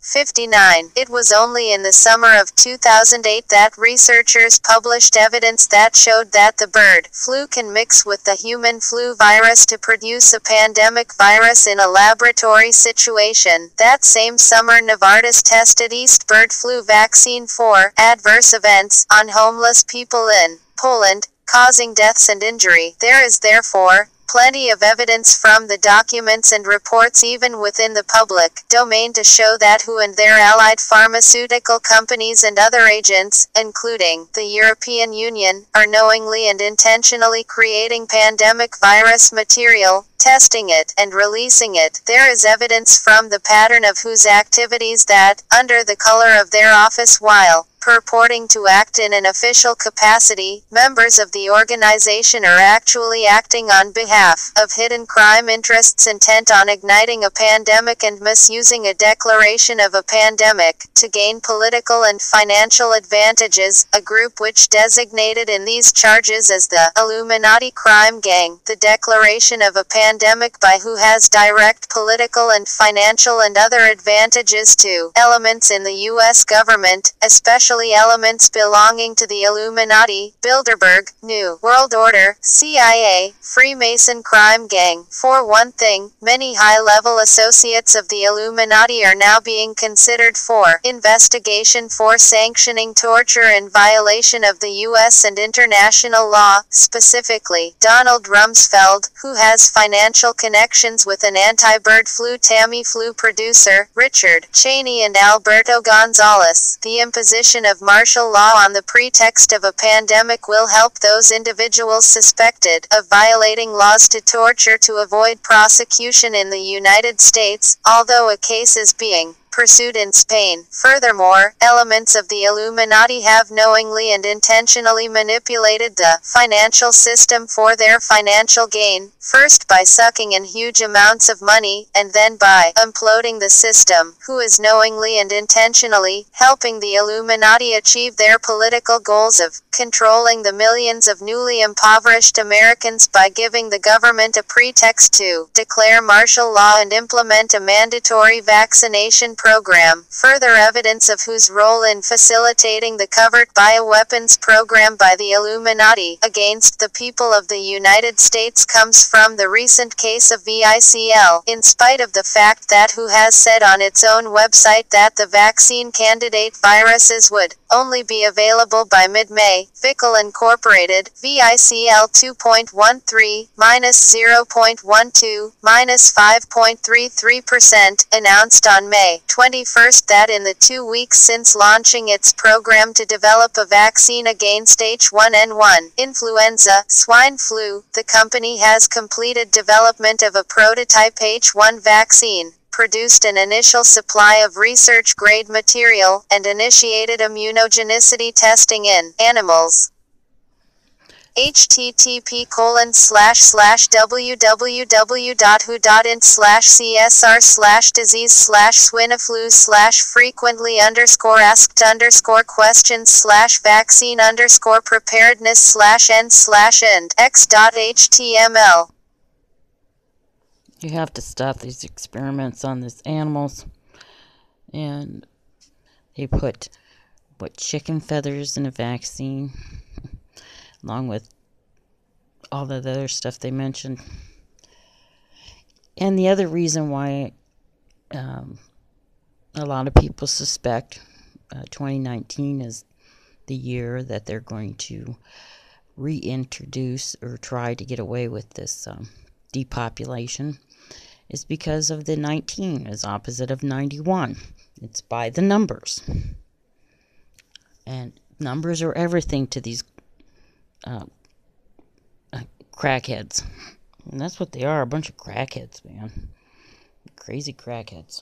59. It was only in the summer of 2008 that researchers published evidence that showed that the bird flu can mix with the human flu virus to produce a pandemic virus in a laboratory situation. That same summer, Novartis tested East bird flu vaccine for adverse events on homeless people in Poland, causing deaths and injury. There is therefore plenty of evidence from the documents and reports even within the public domain to show that WHO and their allied pharmaceutical companies and other agents, including the European Union, are knowingly and intentionally creating pandemic virus material, testing it, and releasing it. There is evidence from the pattern of WHO's activities that, under the color of their office while purporting to act in an official capacity, members of the organization are actually acting on behalf of hidden crime interests intent on igniting a pandemic and misusing a declaration of a pandemic to gain political and financial advantages, a group which designated in these charges as the Illuminati crime gang. The declaration of a pandemic by WHO has direct political and financial and other advantages to elements in the U.S. government, especially elements belonging to the Illuminati, Bilderberg, New World Order, CIA, Freemason crime gang. For one thing, many high-level associates of the Illuminati are now being considered for investigation for sanctioning torture in violation of the U.S. and international law, specifically Donald Rumsfeld, who has financial connections with an anti-bird flu Tamiflu producer, Richard Cheney, and Alberto Gonzales. The imposition of martial law on the pretext of a pandemic will help those individuals suspected of violating laws to torture to avoid prosecution in the United States, although a case is being pursued in Spain. Furthermore, elements of the Illuminati have knowingly and intentionally manipulated the financial system for their financial gain, first by sucking in huge amounts of money, and then by imploding the system. WHO is knowingly and intentionally helping the Illuminati achieve their political goals of controlling the millions of newly impoverished Americans by giving the government a pretext to declare martial law and implement a mandatory vaccination program. Further evidence of WHO's role in facilitating the covert bioweapons program by the Illuminati against the people of the United States comes from the recent case of VICL, in spite of the fact that WHO has said on its own website that the vaccine candidate viruses would only be available by mid-May. VICL Incorporated, VICL 2.13, -0.12, -5.33%, announced on May 21st that in the 2 weeks since launching its program to develop a vaccine against H1N1 influenza, swine flu, the company has completed development of a prototype H1 vaccine, produced an initial supply of research-grade material, and initiated immunogenicity testing in animals. http://www.who.in/CSR/disease/frequently_asked_questions/vaccine_preparedness/n/x.html. You have to stop these experiments on these animals. And they put, chicken feathers in a vaccine, along with all the other stuff they mentioned. And the other reason why a lot of people suspect 2019 is the year that they're going to reintroduce or try to get away with this depopulation is because of the 19 is opposite of 91. It's by the numbers. And numbers are everything to these crackheads. And that's what they are, a bunch of crackheads, man. Crazy crackheads.